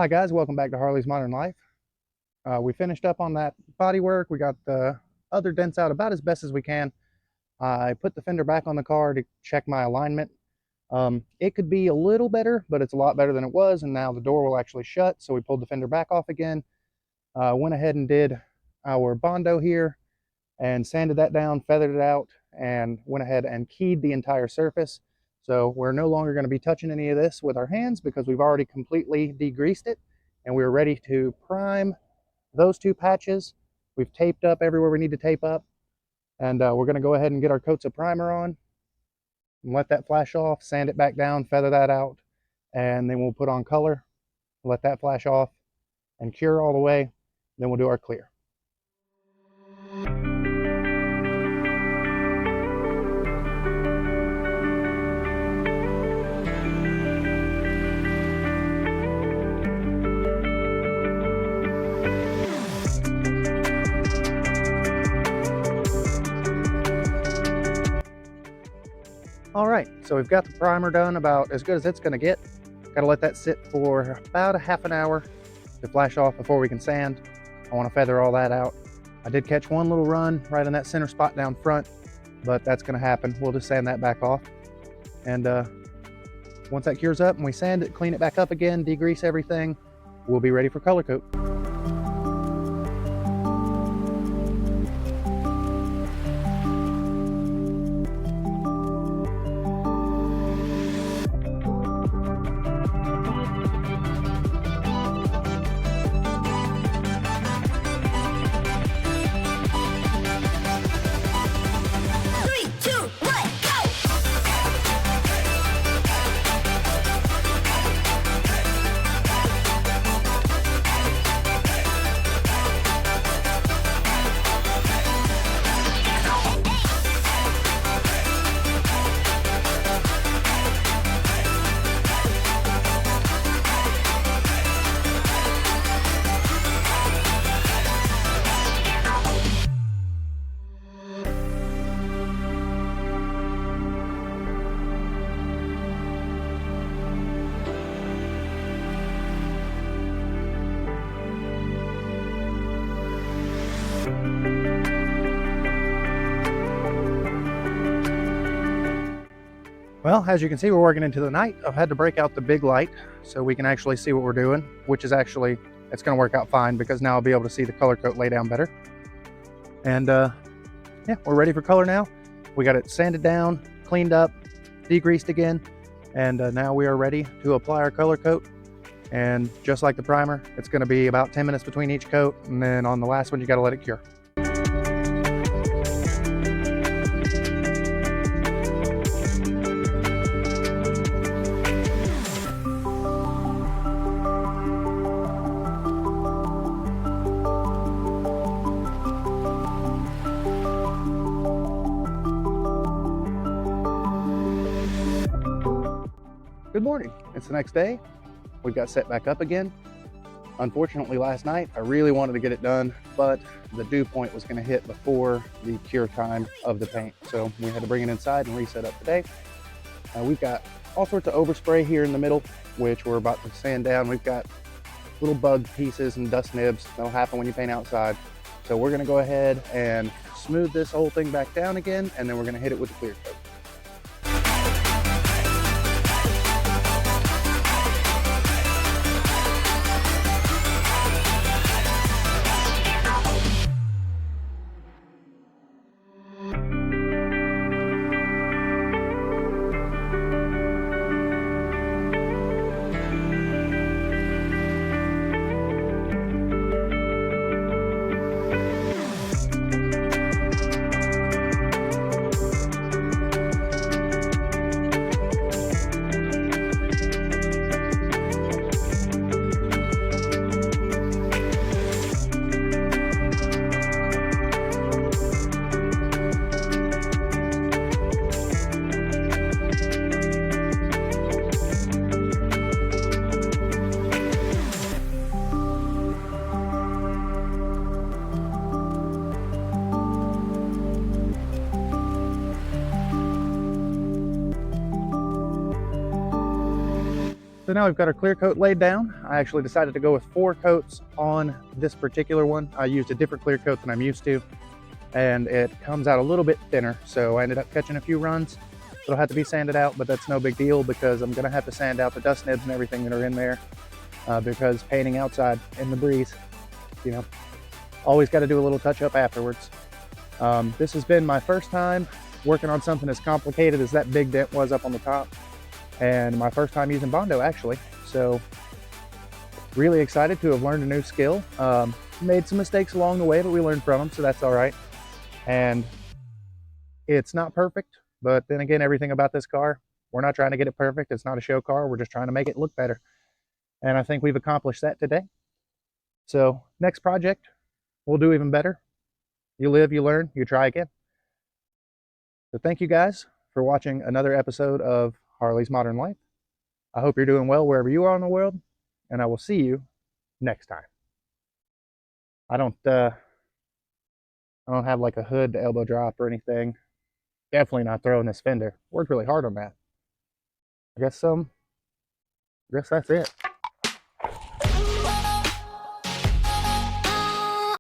Hi guys, welcome back to Harley's Modern Life. We finished up on that body work. We got the other dents out about as best as we can. I put the fender back on the car to check my alignment. It could be a little better, but it's a lot better than it was, and now the door will actually shut, so we pulled the fender back off again. Went ahead and did our bondo here and sanded that down, feathered it out, and went ahead and keyed the entire surface. So we're no longer going to be touching any of this with our hands because we've already completely degreased it, and we're ready to prime those two patches. We've taped up everywhere we need to tape up, and we're going to go ahead and get our coats of primer on and let that flash off, sand it back down, feather that out, and then we'll put on color, let that flash off and cure all the way. Then we'll do our clear. All right, so we've got the primer done about as good as it's going to get. Got to let that sit for about a half an hour to flash off before we can sand. I want to feather all that out. I did catch one little run right in that center spot down front, but that's going to happen. We'll just sand that back off. And once that cures up and we sand it, clean it back up again, degrease everything, we'll be ready for color coat. Well, as you can see, we're working into the night. I've had to break out the big light so we can actually see what we're doing, which is actually, it's going to work out fine because now I'll be able to see the color coat lay down better. And yeah, we're ready for color now. We got it sanded down, cleaned up, degreased again, and now we are ready to apply our color coat. And just like the primer, it's going to be about 10 minutes between each coat, and then on the last one, you got to let it cure. Good morning. It's the next day. We've got set back up again. Unfortunately, last night I really wanted to get it done, but the dew point was going to hit before the cure time of the paint, so we had to bring it inside and reset up today. We've got all sorts of overspray here in the middle, which we're about to sand down. We've got little bug pieces and dust nibs that'll happen when you paint outside, so we're going to go ahead and smooth this whole thing back down again, and then we're going to hit it with the clear coat. So now we've got our clear coat laid down. I actually decided to go with 4 coats on this particular one. I used a different clear coat than I'm used to, and it comes out a little bit thinner. So I ended up catching a few runs. It'll have to be sanded out, but that's no big deal because I'm gonna have to sand out the dust nibs and everything that are in there because painting outside in the breeze, you know, always got to do a little touch up afterwards. This has been my first time working on something as complicated as that big dent was up on the top, and my first time using Bondo actually. So really excited to have learned a new skill. Made some mistakes along the way, but we learned from them, so that's all right. And it's not perfect, but then again, everything about this car, we're not trying to get it perfect. It's not a show car. We're just trying to make it look better. And I think we've accomplished that today. So next project, we'll do even better. You live, you learn, you try again. So thank you guys for watching another episode of Harley's Modern Life. I hope you're doing well wherever you are in the world, and I will see you next time. I don't have like a hood to elbow drop or anything. Definitely not throwing this fender. Worked really hard on that. I guess that's it.